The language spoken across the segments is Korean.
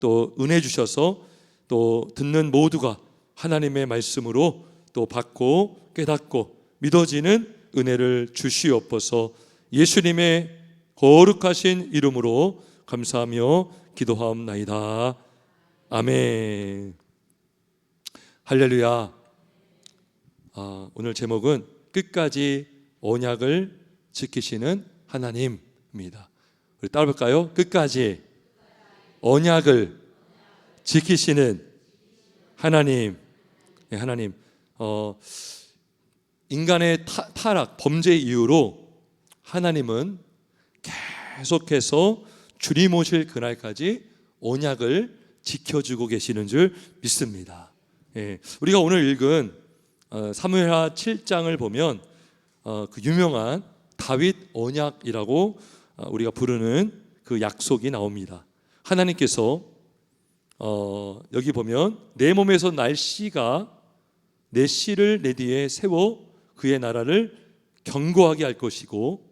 또 은혜 주셔서 또 듣는 모두가 하나님의 말씀으로 또 받고 깨닫고 믿어지는 은혜를 주시옵소서. 예수님의 거룩하신 이름으로 감사하며 기도하옵나이다. 아멘. 할렐루야. 오늘 제목은 끝까지 언약을 지키시는 하나님입니다. 우리 따라 볼까요? 끝까지 언약을 지키시는 하나님. 네, 하나님. 인간의 타락, 범죄 이후로 하나님은 계속해서 주님 오실 그날까지 언약을 지켜주고 계시는 줄 믿습니다. 예, 우리가 오늘 읽은 사무엘하 7장을 보면 그 유명한 다윗 언약이라고 우리가 부르는 그 약속이 나옵니다. 하나님께서 여기 보면 내 몸에서 날 씨가 내 씨를 내 뒤에 세워 그의 나라를 견고하게 할 것이고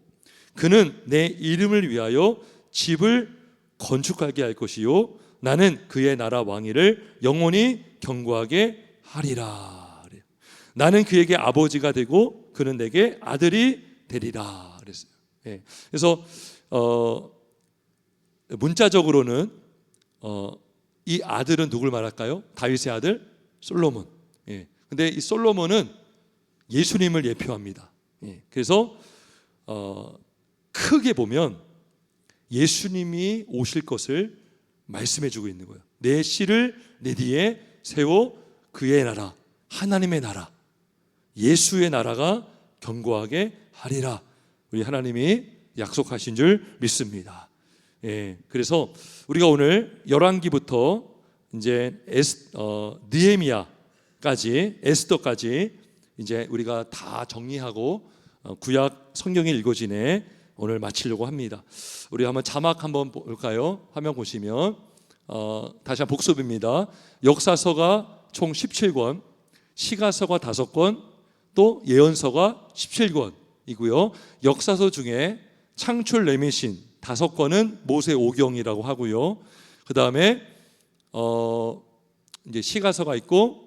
그는 내 이름을 위하여 집을 건축하게 할 것이요 나는 그의 나라 왕위를 영원히 견고하게 하리라. 나는 그에게 아버지가 되고 그는 내게 아들이 되리라 그랬어요. 예. 그래서 문자적으로는 이 아들은 누굴 말할까요? 다윗의 아들 솔로몬. 예. 근데 이 솔로몬은 예수님을 예표합니다. 예. 그래서 크게 보면 예수님이 오실 것을 말씀해주고 있는 거예요. 내 씨를 내 뒤에 세워 그의 나라, 하나님의 나라, 예수의 나라가 견고하게 하리라. 우리 하나님이 약속하신 줄 믿습니다. 예, 그래서 우리가 오늘 열왕기부터 이제 느헤미야까지 에스더까지 이제 우리가 다 정리하고 구약 성경이 읽어지네 오늘 마치려고 합니다. 우리 한번 자막 한번 볼까요? 화면 보시면 다시 한번 복습입니다. 역사서가 총 17권, 시가서가 5권, 또 예언서가 17권이고요. 역사서 중에 창출 레미신 5권은 모세 오경이라고 하고요. 그 다음에 이제 시가서가 있고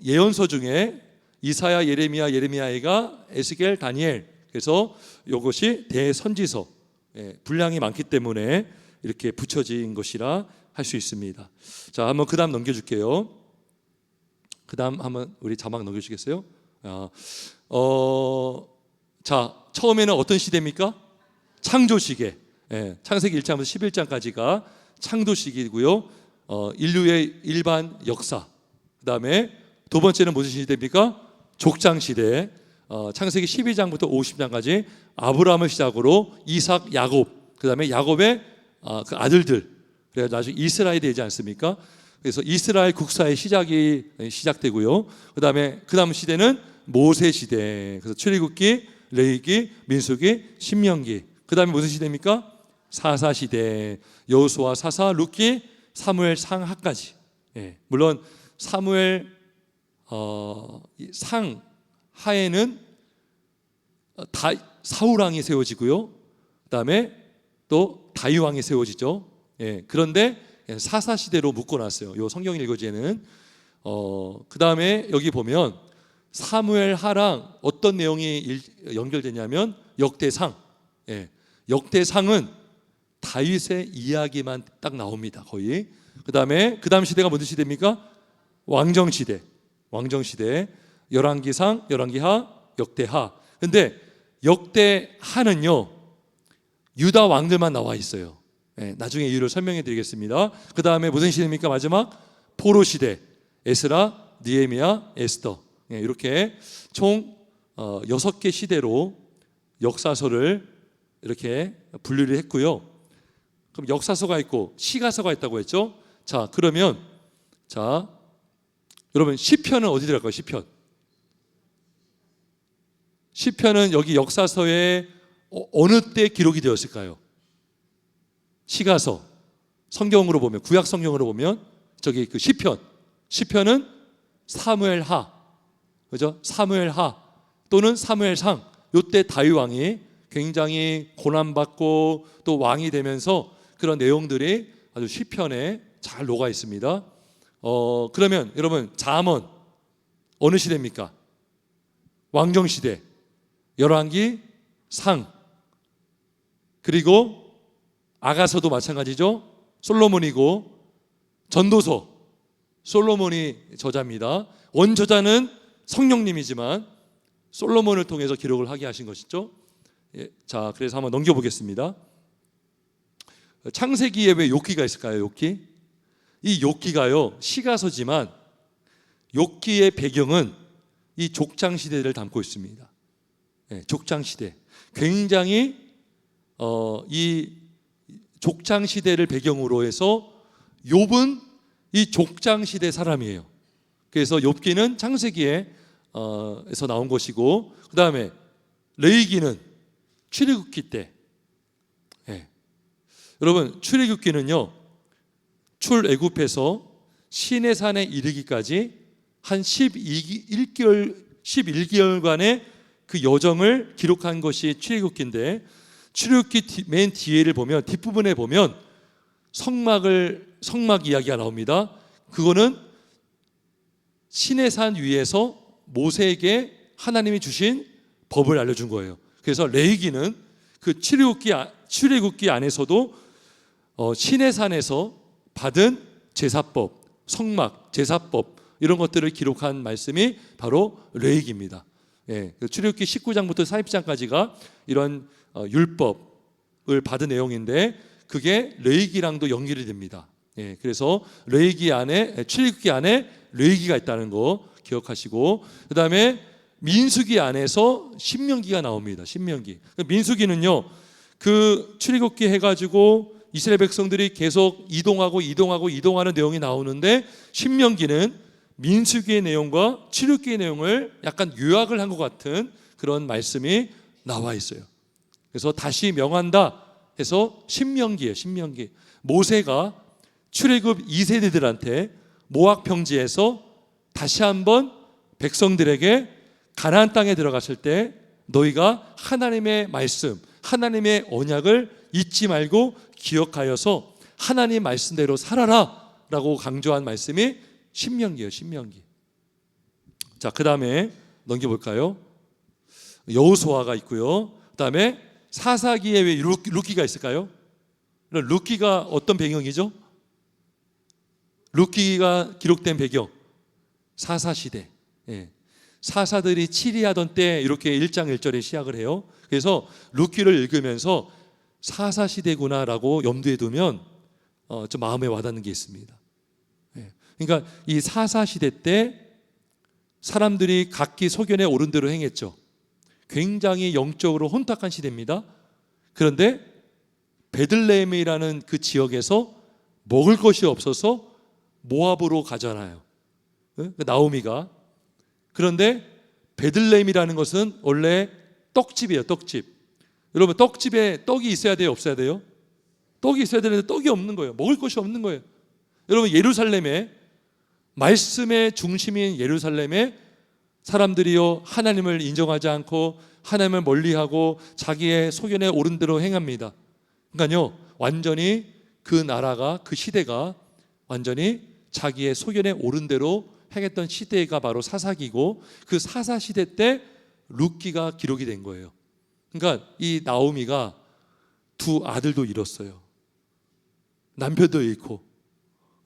예언서 중에 이사야, 예레미야가 에스겔, 다니엘. 그래서 이것이 대선지서, 분량이 많기 때문에 이렇게 붙여진 것이라 할 수 있습니다. 자, 한번 그 다음 넘겨줄게요. 그 다음 한번 우리 자막 넘겨주시겠어요? 자, 처음에는 어떤 시대입니까? 창조 시대. 창세기 1장부터 11장까지가 창조 시기고요. 인류의 일반 역사. 그 다음에 두 번째는 무슨 시대입니까? 족장 시대. 창세기 12장부터 50장까지 아브라함을 시작으로 이삭, 야곱, 그 다음에 야곱의 그 아들들. 그래서 나중에 이스라엘이 되지 않습니까? 그래서 이스라엘 국사의 시작되고요. 그 다음 시대는 모세 시대. 그래서 출애굽기, 레위기, 민수기, 신명기. 그 다음에 무슨 시대입니까? 사사 시대. 여호수아, 사사, 룻기, 사무엘, 상하까지. 물론 사무엘 상 하에는 사울 왕이 세워지고요. 그 다음에 또 다윗 왕이 세워지죠. 그런데 사사 시대로 묶어놨어요. 요 성경 읽어지에는. 그 다음에 여기 보면 사무엘 하랑 어떤 내용이 연결되냐면 역대상. 역대상은 다윗의 이야기만 딱 나옵니다. 거의. 그 다음 시대가 무슨 시대입니까? 왕정시대. 열왕기상, 열왕기하, 역대하. 근데 역대하는요 유다 왕들만 나와 있어요. 나중에 이유를 설명해 드리겠습니다. 그 다음에 무슨 시대입니까? 마지막 포로 시대. 에스라, 느헤미야, 에스더. 이렇게 총 6개 시대로 역사서를 이렇게 분류를 했고요. 그럼 역사서가 있고 시가서가 있다고 했죠. 자, 그러면 여러분 시편은 어디 들어갈까요? 시편은 여기 역사서에 어느 때 기록이 되었을까요? 시가서. 성경으로 보면, 구약 성경으로 보면 저기 그 시편은 사무엘하, 그죠? 사무엘하 또는 사무엘상. 요때 다윗 왕이 굉장히 고난받고 또 왕이 되면서 그런 내용들이 아주 시편에 잘 녹아 있습니다. 그러면 여러분 잠언 어느 시대입니까? 왕정 시대. 열왕기 상, 그리고 아가서도 마찬가지죠. 솔로몬이고, 전도서 솔로몬이 저자입니다. 원저자는 성령님이지만 솔로몬을 통해서 기록을 하게 하신 것이죠. 자, 그래서 한번 넘겨보겠습니다. 창세기에 왜 욥기가 있을까요? 욥기? 이 욥기가요 시가서지만 욥기의 배경은 이 족장 시대를 담고 있습니다. 족장 시대. 굉장히 이 족장 시대를 배경으로 해서 욥은 이 족장 시대 사람이에요. 그래서 욥기는 창세기에 에서 나온 것이고, 그 다음에 레위기는 출애굽기 때. 여러분 출애굽기는요 출애굽해서 시내산에 이르기까지 한 11개월간의 그 여정을 기록한 것이 출애굽기인데, 출애굽기 맨 뒤에를 보면, 뒷부분에 보면 성막 이야기가 나옵니다. 그거는 시내산 위에서 모세에게 하나님이 주신 법을 알려준 거예요. 그래서 레위기는 그 출애굽기 안에서도 시내산에서 받은 제사법, 성막, 제사법 이런 것들을 기록한 말씀이 바로 레위기입니다. 출애굽기 19장부터 40장까지가 이런 율법을 받은 내용인데 그게 레위기랑도 연결이 됩니다. 그래서 레위기 안에, 출애굽기 안에 레위기가 있다는 거 기억하시고, 그 다음에 민수기 안에서 신명기가 나옵니다. 신명기. 민수기는요 그 출애굽기 해가지고 이스라엘 백성들이 계속 이동하는 내용이 나오는데, 신명기는 민수기의 내용과 출애굽기의 내용을 약간 요약을 한 것 같은 그런 말씀이 나와 있어요. 그래서 다시 명한다 해서 신명기예요. 신명기. 모세가 출애굽 2세대들한테 모압 평지에서 다시 한번 백성들에게 가나안 땅에 들어갔을 때 너희가 하나님의 말씀, 하나님의 언약을 잊지 말고 기억하여서 하나님 말씀대로 살아라 라고 강조한 말씀이 신명기예요. 신명기. 자, 그 다음에 넘겨볼까요? 여호수아가 있고요. 그 다음에 사사기에 왜 룻기가 있을까요? 룻기가 어떤 배경이죠? 룻기가 기록된 배경, 사사시대. 사사들이 치리하던 때 이렇게 1장 1절에 시작을 해요. 그래서 룻기를 읽으면서 사사시대구나라고 염두에 두면 좀 마음에 와닿는 게 있습니다. 그러니까 이 사사시대 때 사람들이 각기 소견에 오른 대로 행했죠. 굉장히 영적으로 혼탁한 시대입니다. 그런데 베들레헴이라는 그 지역에서 먹을 것이 없어서 모압으로 가잖아요. 나오미가. 그런데 베들레헴이라는 것은 원래 떡집이에요. 떡집. 여러분 떡집에 떡이 있어야 돼요? 없어야 돼요? 떡이 있어야 되는데 떡이 없는 거예요. 먹을 것이 없는 거예요. 여러분 예루살렘에, 말씀의 중심인 예루살렘에 사람들이요 하나님을 인정하지 않고 하나님을 멀리하고 자기의 소견에 오른 대로 행합니다. 그러니까요 완전히 그 나라가, 그 시대가 완전히 자기의 소견에 오른 대로 행했던 시대가 바로 사사기고, 그 사사시대 때 룻기가 기록이 된 거예요. 그러니까 이 나오미가 두 아들도 잃었어요. 남편도 잃고.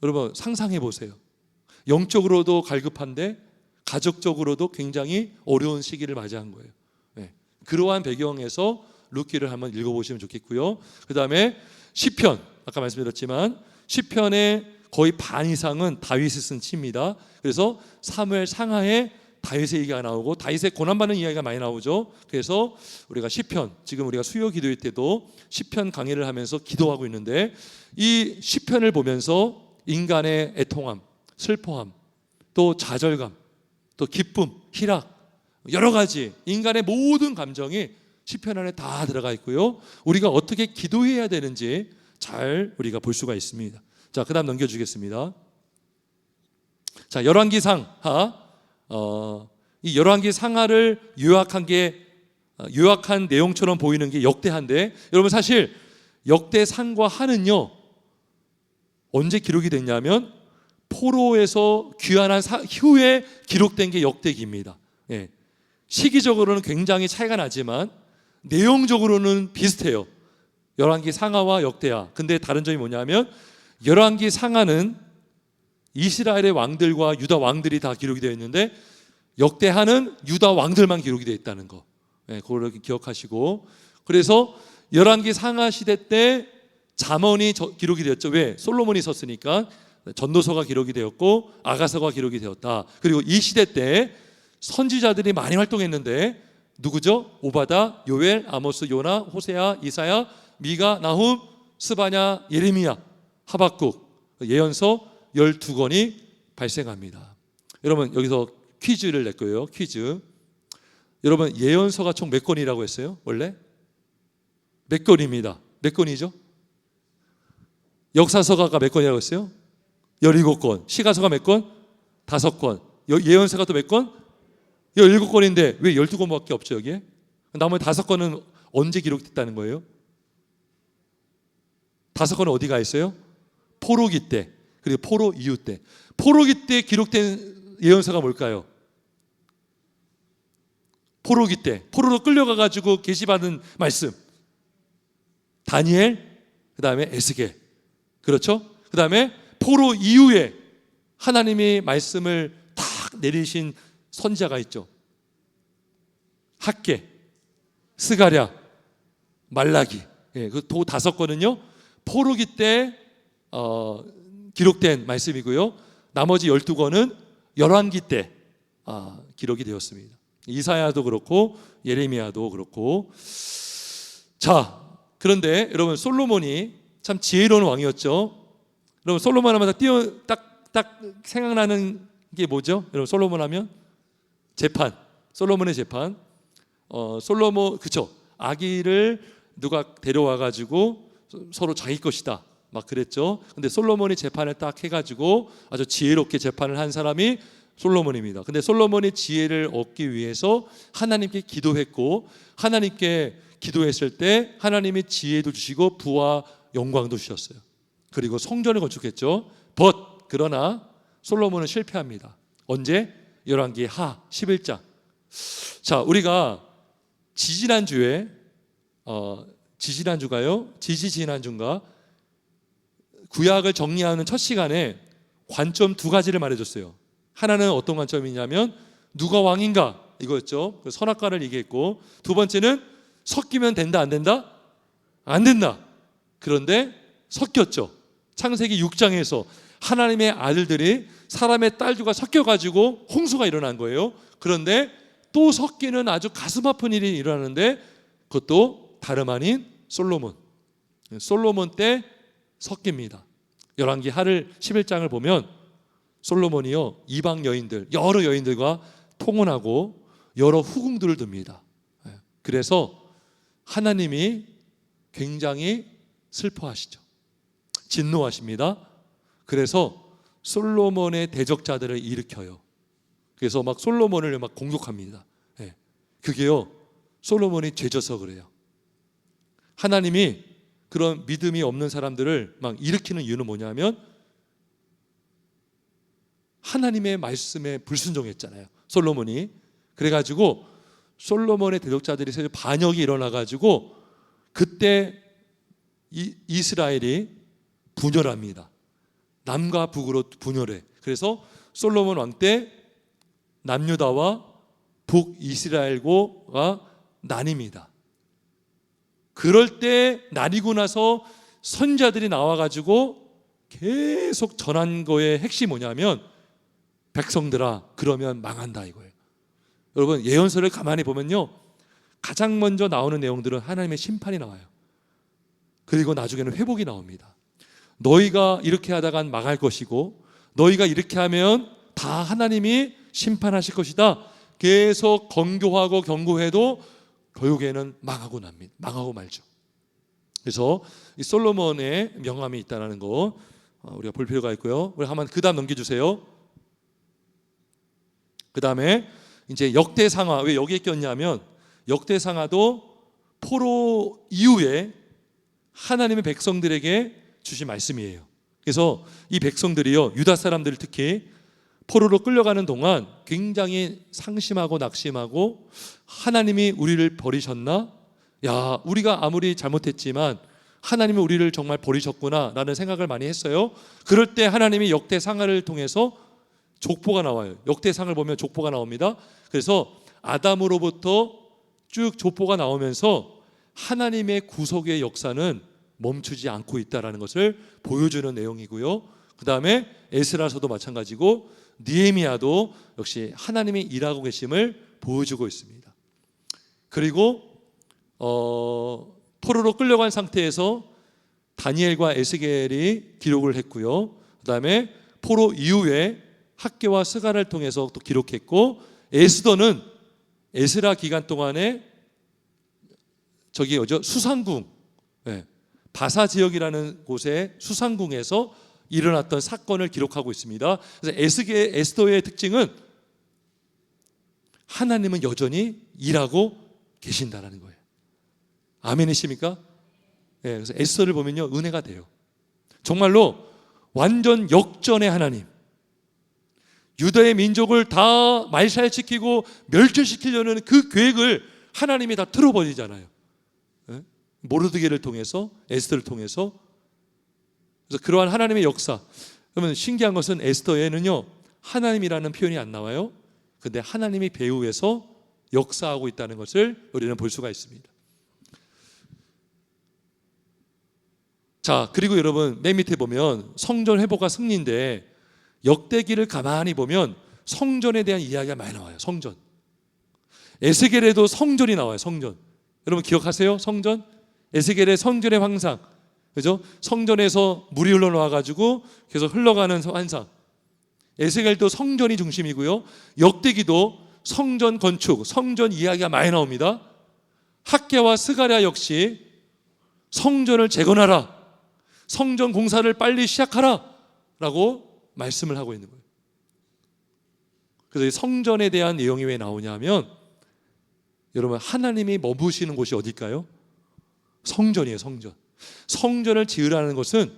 여러분 상상해 보세요. 영적으로도 갈급한데 가족적으로도 굉장히 어려운 시기를 맞이한 거예요. 그러한 배경에서 룻기를 한번 읽어보시면 좋겠고요. 그 다음에 시편, 아까 말씀드렸지만 시편의 거의 반 이상은 다윗이 쓴 시입니다. 그래서 사무엘 상하에 다윗의 얘기가 나오고 다윗의 고난받는 이야기가 많이 나오죠. 그래서 우리가 시편, 지금 우리가 수요 기도회 때도 시편 강의를 하면서 기도하고 있는데, 이 시편을 보면서 인간의 애통함, 슬퍼함, 또 좌절감, 또 기쁨, 희락, 여러 가지 인간의 모든 감정이 시편 안에 다 들어가 있고요. 우리가 어떻게 기도해야 되는지 잘 우리가 볼 수가 있습니다. 자, 그 다음 넘겨주겠습니다. 자, 열왕기 상하. 이 열왕기 상하를 요약한 내용처럼 보이는 게 역대하인데, 여러분 사실 역대상과 하는요 언제 기록이 됐냐면 포로에서 귀환한 후에 기록된 게 역대기입니다. 예. 시기적으로는 굉장히 차이가 나지만 내용적으로는 비슷해요. 열왕기 상하와 역대하. 근데 다른 점이 뭐냐면 열왕기 상하는 이스라엘의 왕들과 유다 왕들이 다 기록이 되어 있는데 역대하는 유다 왕들만 기록이 되어 있다는 거. 예, 그걸 기억하시고, 그래서 열왕기 상하 시대 때 잠언이 기록이 되었죠. 왜? 솔로몬이 썼으니까. 전도서가 기록이 되었고 아가서가 기록이 되었다. 그리고 이 시대 때 선지자들이 많이 활동했는데 누구죠? 오바다, 요엘, 아모스, 요나, 호세아, 이사야, 미가, 나훔, 스바냐, 예레미야, 하박국, 예언서 12권이 발생합니다. 여러분 여기서 퀴즈를 낼 거예요. 퀴즈. 여러분 예언서가 총 몇 권이라고 했어요? 원래? 몇 권입니다. 몇 권이죠? 역사서가 몇 권이라고 했어요? 17권. 시가서가 몇 권? 5권. 예언서가 또 몇 권? 17권인데 왜 12권밖에 없죠 여기에? 나머지 5권은 언제 기록됐다는 거예요? 5권은 어디 가 있어요? 포로기 때, 그리고 포로 이후 때. 포로기 때 기록된 예언서가 뭘까요? 포로기 때, 포로로 끌려가가지고 계시받은 말씀. 다니엘, 그 다음에 에스겔. 그렇죠? 그 다음에 포로 이후에 하나님의 말씀을 딱 내리신 선지자가 있죠. 학개, 스가랴, 말라기. 예, 그 5권은요 포로기 때 기록된 말씀이고요. 나머지 12권은 열왕기 때 기록이 되었습니다. 이사야도 그렇고 예레미야도 그렇고. 자, 그런데 여러분 솔로몬이 참 지혜로운 왕이었죠. 여러분 솔로몬 하면 딱 생각나는 게 뭐죠? 여러분 솔로몬 하면 재판, 솔로몬의 재판. 솔로몬 그쵸? 아기를 누가 데려와 가지고 서로 자기 것이다 막 그랬죠. 근데 솔로몬이 재판을 딱 해가지고 아주 지혜롭게 재판을 한 사람이 솔로몬입니다. 근데 솔로몬이 지혜를 얻기 위해서 하나님께 기도했고, 하나님께 기도했을 때 하나님이 지혜도 주시고 부와 영광도 주셨어요. 그리고 성전을 건축했죠. 그러나 솔로몬은 실패합니다. 언제? 열왕기 하 11장. 자, 우리가 지지난주인가 구약을 정리하는 첫 시간에 관점 2가지를 말해줬어요. 하나는 어떤 관점이냐면 누가 왕인가 이거였죠. 선악과를 얘기했고, 두 번째는 섞이면 된다 안 된다? 안 된다. 그런데 섞였죠. 창세기 6장에서 하나님의 아들들이 사람의 딸들과 섞여가지고 홍수가 일어난 거예요. 그런데 또 섞이는 아주 가슴 아픈 일이 일어나는데 그것도 다름 아닌 솔로몬 때 섞입니다. 열왕기 하를 11장을 보면 솔로몬이요 이방 여인들, 여러 여인들과 통혼하고 여러 후궁들을 둡니다. 그래서 하나님이 굉장히 슬퍼하시죠. 진노하십니다. 그래서 솔로몬의 대적자들을 일으켜요. 그래서 막 솔로몬을 막 공격합니다. 그게요 솔로몬이 죄져서 그래요. 하나님이 그런 믿음이 없는 사람들을 막 일으키는 이유는 뭐냐면 하나님의 말씀에 불순종했잖아요, 솔로몬이. 그래가지고 솔로몬의 대적자들이 반역이 일어나가지고 그때 이스라엘이 분열합니다. 남과 북으로 분열해. 그래서 솔로몬 왕 때 남유다와 북이스라엘고가 나뉩니다. 그럴 때 나뉘고 나서 선지자들이 나와가지고 계속 전한 거의 핵심이 뭐냐면 백성들아 그러면 망한다 이거예요. 여러분 예언서를 가만히 보면요 가장 먼저 나오는 내용들은 하나님의 심판이 나와요. 그리고 나중에는 회복이 나옵니다. 너희가 이렇게 하다간 망할 것이고 너희가 이렇게 하면 다 하나님이 심판하실 것이다. 계속 권고하고 경고해도 결국에는 망하고 말죠. 그래서 이 솔로몬의 명함이 있다는 거 우리가 볼 필요가 있고요. 우리 한번 그 다음 넘겨주세요. 그 다음에 이제 역대상하. 왜 여기에 꼈냐면 역대상하도 포로 이후에 하나님의 백성들에게 주신 말씀이에요. 그래서 이 백성들이요, 유다 사람들 특히 포로로 끌려가는 동안 굉장히 상심하고 낙심하고, 하나님이 우리를 버리셨나? 야, 우리가 아무리 잘못했지만 하나님이 우리를 정말 버리셨구나 라는 생각을 많이 했어요. 그럴 때 하나님이 역대상을 통해서 족보가 나와요. 역대상을 보면 족보가 나옵니다. 그래서 아담으로부터 쭉 족보가 나오면서 하나님의 구속의 역사는 멈추지 않고 있다는 것을 보여주는 내용이고요. 그 다음에 에스라서도 마찬가지고 느헤미야도 역시 하나님이 일하고 계심을 보여주고 있습니다. 그리고 포로로 끌려간 상태에서 다니엘과 에스겔이 기록을 했고요. 그 다음에 포로 이후에 학개와 스가를 통해서 또 기록했고, 에스더는 에스라 기간 동안에 수상궁, 바사 지역이라는 곳의 수상궁에서 일어났던 사건을 기록하고 있습니다. 그래서 에스더의 특징은 하나님은 여전히 일하고 계신다는 거예요. 아멘이십니까? 그래서 에스더를 보면요, 은혜가 돼요. 정말로 완전 역전의 하나님, 유다의 민족을 다 말살시키고 멸절시키려는 그 계획을 하나님이 다 틀어버리잖아요. 모르드게를 통해서, 에스더를 통해서. 그래서 그러한 하나님의 역사. 그러면 신기한 것은 에스더에는요, 하나님이라는 표현이 안 나와요. 근데 하나님이 배후에서 역사하고 있다는 것을 우리는 볼 수가 있습니다. 자, 그리고 여러분 맨 밑에 보면 성전 회복과 승리인데, 역대기를 가만히 보면 성전에 대한 이야기가 많이 나와요. 성전. 에스겔에도 성전이 나와요. 성전. 여러분 기억하세요? 성전. 에스겔의 성전의 환상, 그죠? 성전에서 물이 흘러나와 가지고 계속 흘러가는 환상. 에스겔도 성전이 중심이고요. 역대기도 성전 건축, 성전 이야기가 많이 나옵니다. 학개와 스가랴 역시 성전을 재건하라, 성전 공사를 빨리 시작하라 라고 말씀을 하고 있는 거예요. 그래서 이 성전에 대한 내용이 왜 나오냐면, 여러분 하나님이 머무시는 곳이 어딜까요? 성전이에요. 성전. 성전을 지으라는 것은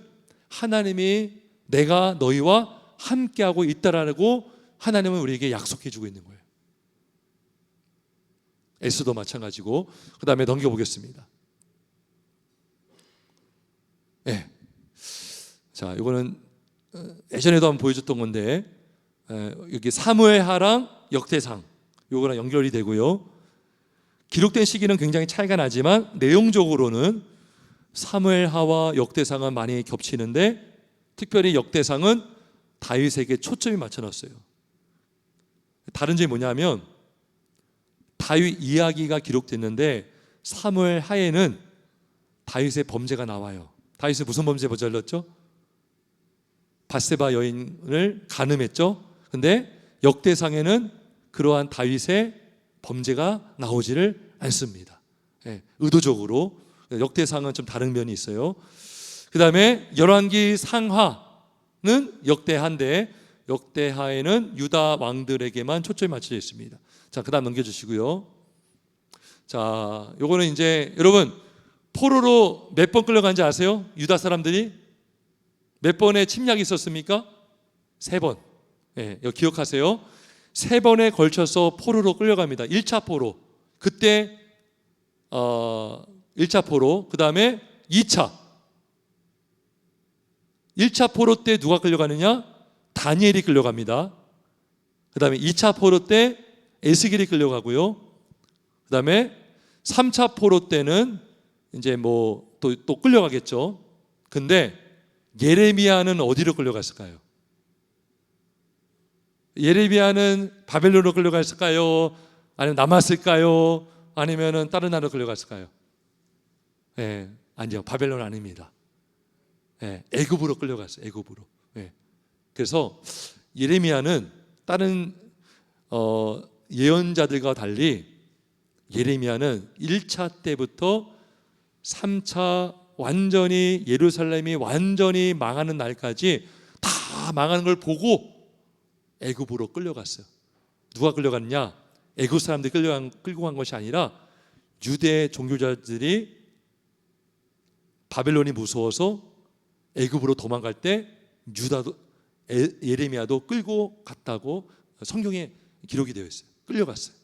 하나님이 내가 너희와 함께하고 있다라고 하나님은 우리에게 약속해 주고 있는 거예요. 에스도 마찬가지고. 그 다음에 넘겨보겠습니다. 네. 자, 이거는 예전에도 한번 보여줬던 건데, 여기 사무엘하랑 역대상, 이거랑 연결이 되고요. 기록된 시기는 굉장히 차이가 나지만 내용적으로는 사무엘하와 역대상은 많이 겹치는데, 특별히 역대상은 다윗에게 초점이 맞춰놨어요. 다른 점이 뭐냐면, 다윗 이야기가 기록됐는데 사무엘하에는 다윗의 범죄가 나와요. 다윗이 무슨 범죄 저질렀죠? 바세바 여인을 간음했죠. 근데 역대상에는 그러한 다윗의 범죄가 나오지를 않습니다. 의도적으로. 역대상은 좀 다른 면이 있어요. 그 다음에 열왕기 상하는 역대하인데, 역대하에는 유다 왕들에게만 초점이 맞춰져 있습니다. 자, 그 다음 넘겨주시고요. 자, 요거는 이제 여러분 포로로 몇 번 끌려간지 아세요? 유다 사람들이 몇 번의 침략이 있었습니까? 3번. 여기 기억하세요. 3번에 걸쳐서 포로로 끌려갑니다. 1차 포로, 그때 1차 포로, 그 다음에 2차 1차 포로 때 누가 끌려가느냐? 다니엘이 끌려갑니다. 그 다음에 2차 포로 때 에스겔이 끌려가고요. 그 다음에 3차 포로 때는 이제 뭐 또 끌려가겠죠. 근데 예레미야는 어디로 끌려갔을까요? 예레미야는 바벨론으로 끌려갔을까요? 아니면 남았을까요? 아니면 다른 나라로 끌려갔을까요? 아니요, 바벨론 아닙니다. 애굽으로 끌려갔어요. 애굽으로. 그래서 예레미야는 다른 예언자들과 달리 예레미야는 1차 때부터 3차 완전히 예루살렘이 완전히 망하는 날까지 다 망하는 걸 보고 애굽으로 끌려갔어요. 누가 끌려갔냐? 애굽 사람들이 끌고 간 것이 아니라 유대 종교자들이 바벨론이 무서워서 애굽으로 도망갈 때 유다도 예레미야도 끌고 갔다고 성경에 기록이 되어 있어요. 끌려갔어요.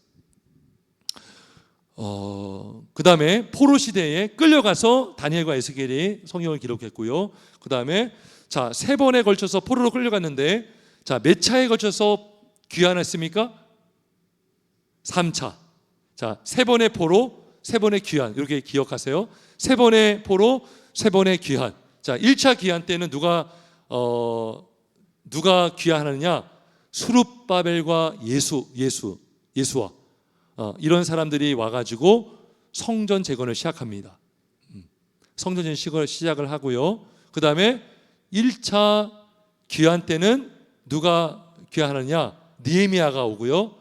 그 다음에 포로 시대에 끌려가서 다니엘과 에스겔이 성경을 기록했고요. 그 다음에 자, 3번에 걸쳐서 포로로 끌려갔는데, 자, 몇 차에 걸쳐서 귀환했습니까? 3차. 자, 3번의 포로, 3번의 귀환, 이렇게 기억하세요. 3번의 포로, 3번의 귀환. 자, 1차 귀환 때는 누가 귀환하느냐? 수룹바벨과 예수와 이런 사람들이 와가지고 성전 재건을 시작합니다. 성전 시작을 하고요. 그 다음에 1차 귀환 때는 누가 귀환하느냐? 느헤미야가 오고요.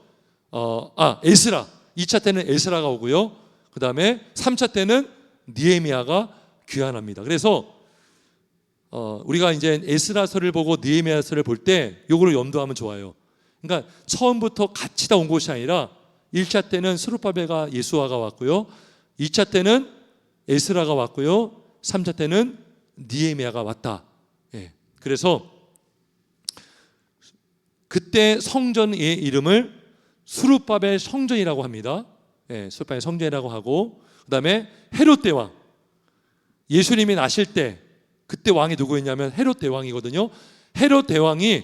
에스라. 2차 때는 에스라가 오고요. 그 다음에 3차 때는 느헤미야가 귀환합니다. 그래서 우리가 이제 에스라서를 보고 느헤미야서를 볼 때 요거를 염두하면 좋아요. 그러니까 처음부터 같이 다 온 것이 아니라 1차 때는 스룹바벨과 예수아가 왔고요. 2차 때는 에스라가 왔고요. 3차 때는 느헤미야가 왔다. 예. 그래서 그때 성전의 이름을 스룹바벨 성전이라고 합니다. 예, 스룹바벨 성전이라고 하고, 그 다음에 헤롯 대왕, 예수님이 나실 때 그때 왕이 누구였냐면 헤롯 대왕이거든요. 헤롯 대왕이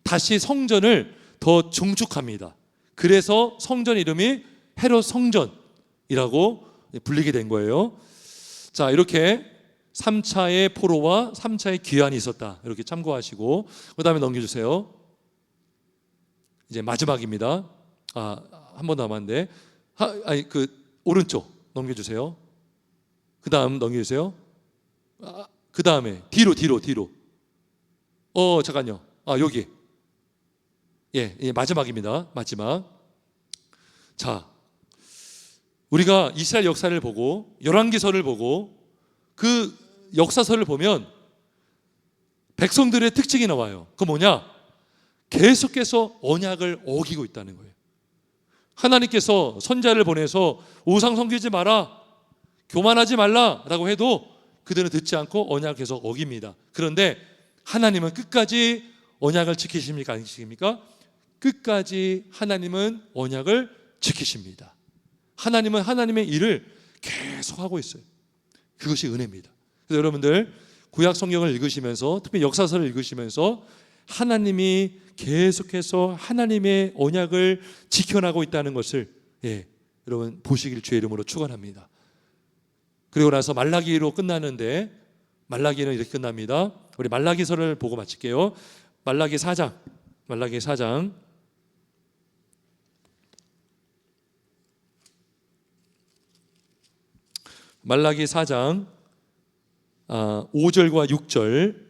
다시 성전을 더 증축합니다. 그래서 성전 이름이 헤롯 성전이라고 불리게 된 거예요. 자, 이렇게 3차의 포로와 3차의 귀환이 있었다. 이렇게 참고하시고, 그 다음에 넘겨주세요. 이제 마지막입니다. 한 번 남았는데, 오른쪽 넘겨주세요. 그 다음 넘겨주세요. 그 다음에 뒤로. 잠깐요. 여기. 예, 마지막입니다. 마지막. 자, 우리가 이스라엘 역사를 보고 열왕기서를 보고 그 역사서를 보면 백성들의 특징이 나와요. 그 뭐냐? 계속해서 언약을 어기고 있다는 거예요. 하나님께서 선자를 보내서 우상 섬기지 마라, 교만하지 말라라고 해도 그들은 듣지 않고 언약을 계속 어깁니다. 그런데 하나님은 끝까지 언약을 지키십니까? 안 지키십니까? 끝까지 하나님은 언약을 지키십니다. 하나님은 하나님의 일을 계속하고 있어요. 그것이 은혜입니다. 그래서 여러분들 구약 성경을 읽으시면서, 특히 역사서를 읽으시면서 하나님이 계속해서 하나님의 언약을 지켜나고 있다는 것을 여러분 보시길 주의 이름으로 축원합니다. 그리고 나서 말라기로 끝나는데, 말라기는 이렇게 끝납니다. 우리 말라기서를 보고 마칠게요. 말라기 4장. 말라기 4장. 말라기 4장 5절과 6절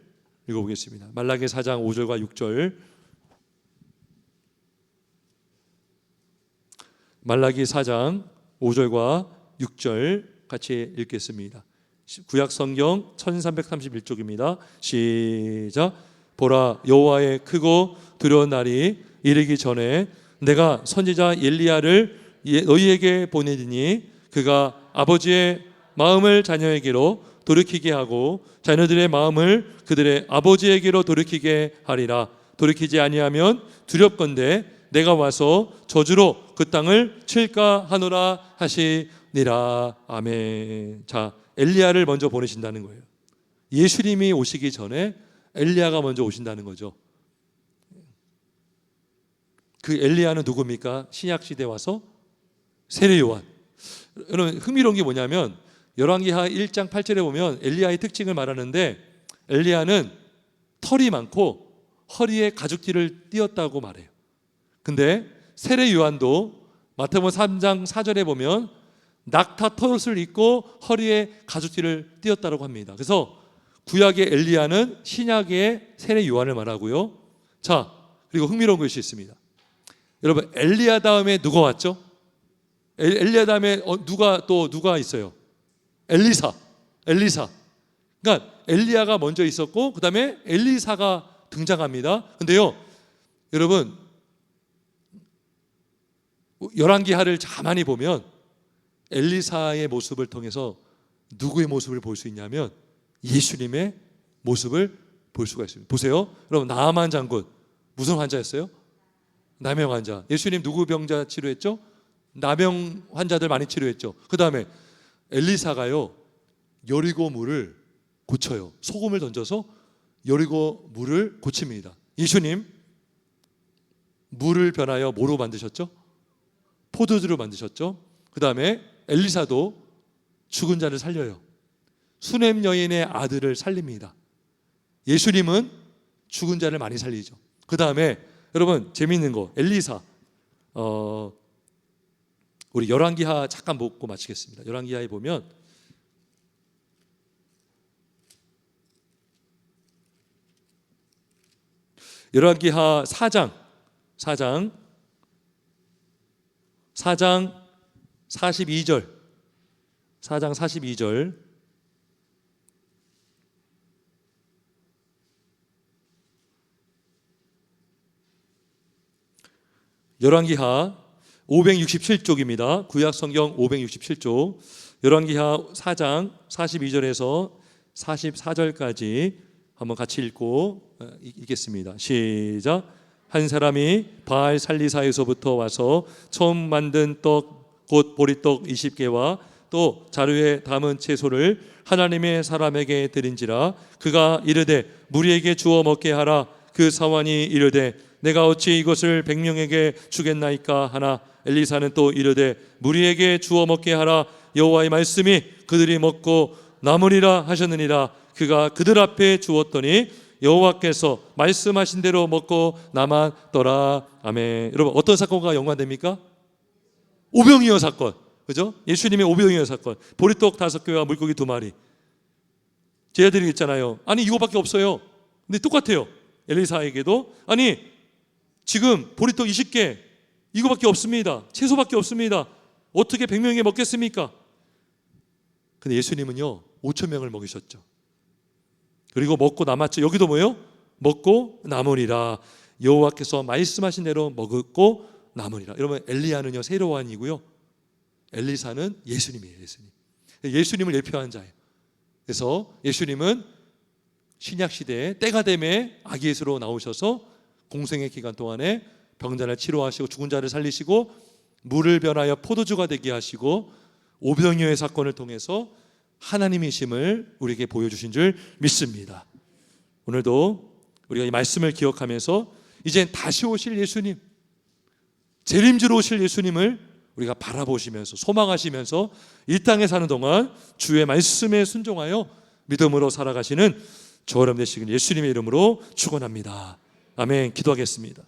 읽어보겠습니다. 말라기 4장 5절과 6절. 말라기 4장 5절과 6절 같이 읽겠습니다. 구약 성경 1331쪽입니다. 시작. 보라, 여호와의 크고 두려운 날이 이르기 전에 내가 선지자 엘리야를 너희에게 보내리니 그가 아버지의 마음을 자녀에게로 돌이키게 하고 자녀들의 마음을 그들의 아버지에게로 돌이키게 하리라. 돌이키지 아니하면 두렵건대 내가 와서 저주로 그 땅을 칠까 하노라 하시니라. 아멘. 자, 엘리야를 먼저 보내신다는 거예요. 예수님이 오시기 전에 엘리야가 먼저 오신다는 거죠. 그 엘리야는 누굽니까? 신약 시대 와서 세례 요한. 여러분 흥미로운 게 뭐냐면 열왕기하 1장 8절에 보면 엘리야의 특징을 말하는데, 엘리야는 털이 많고 허리에 가죽띠를 띄었다고 말해요. 근데 세례 요한도 마태복음 3장 4절에 보면 낙타 털옷을 입고 허리에 가죽띠를 띄었다고 합니다. 그래서 구약의 엘리야는 신약의 세례 요한을 말하고요. 자, 그리고 흥미로운 것이 있습니다. 여러분 엘리야 다음에 누가 왔죠? 엘리야 다음에 누가 있어요? 엘리사. 그러니까 엘리야가 먼저 있었고 그 다음에 엘리사가 등장합니다. 근데요, 여러분 열왕기하를 가만히 보면 엘리사의 모습을 통해서 누구의 모습을 볼 수 있냐면 예수님의 모습을 볼 수가 있습니다. 보세요. 여러분, 나아만 장군 무슨 환자였어요? 나병 환자. 예수님 누구 병자 치료했죠? 나병 환자들 많이 치료했죠. 그 다음에 엘리사가요, 여리고 물을 고쳐요. 소금을 던져서 여리고 물을 고칩니다. 예수님 물을 변하여 뭐로 만드셨죠? 포도주로 만드셨죠. 그 다음에 엘리사도 죽은 자를 살려요. 수넴 여인의 아들을 살립니다. 예수님은 죽은 자를 많이 살리죠. 그 다음에 여러분, 재미있는 거, 엘리사, 우리 열왕기하 잠깐 보고 마치겠습니다. 열왕기하에 보면 열왕기하 4장 42절, 4장 42절. 열왕기하 567쪽입니다. 구약성경 567쪽. 열왕기하 4장 42절에서 44절까지 한번 같이 읽겠습니다. 시작. 한 사람이 바알 살리사에서부터 와서 처음 만든 떡 곧 보리떡 20개와 또 자루에 담은 채소를 하나님의 사람에게 드린지라. 그가 이르되 무리에게 주어 먹게 하라. 그 사환이 이르되 내가 어찌 이것을 100명에게 주겠나이까 하나. 엘리사는 또 이르되 무리에게 주어 먹게 하라. 여호와의 말씀이 그들이 먹고 남으리라 하셨느니라. 그가 그들 앞에 주었더니 여호와께서 말씀하신 대로 먹고 남았더라. 아멘. 여러분, 어떤 사건과 연관됩니까? 오병이어 사건, 그죠? 예수님의 오병이어 사건. 보리떡 5개와 물고기 2마리. 제자들이 있잖아요. 아니 이거밖에 없어요. 근데 똑같아요. 엘리사에게도 아니 지금 보리떡 20개 이거밖에 없습니다. 채소밖에 없습니다. 어떻게 100명에게 먹겠습니까? 근데 예수님은요 5,000명을 먹이셨죠. 그리고 먹고 남았죠. 여기도 뭐예요? 먹고 남으리라. 여호와께서 말씀하신 대로 먹고 남으리라. 여러분, 엘리야는요 세로완이고요, 엘리사는 예수님이에요. 예수님을 예표한 자예요. 그래서 예수님은 신약 시대에 때가 되매 아기 예수로 나오셔서 공생의 기간 동안에 병자를 치료하시고 죽은 자를 살리시고 물을 변하여 포도주가 되게 하시고 오병이어의 사건을 통해서 하나님이심을 우리에게 보여주신 줄 믿습니다. 오늘도 우리가 이 말씀을 기억하면서 이젠 다시 오실 예수님, 재림주로 오실 예수님을 우리가 바라보시면서 소망하시면서 이 땅에 사는 동안 주의 말씀에 순종하여 믿음으로 살아가시는 저와 여러분 되시길 예수님의 이름으로 축원합니다. 아멘. 기도하겠습니다.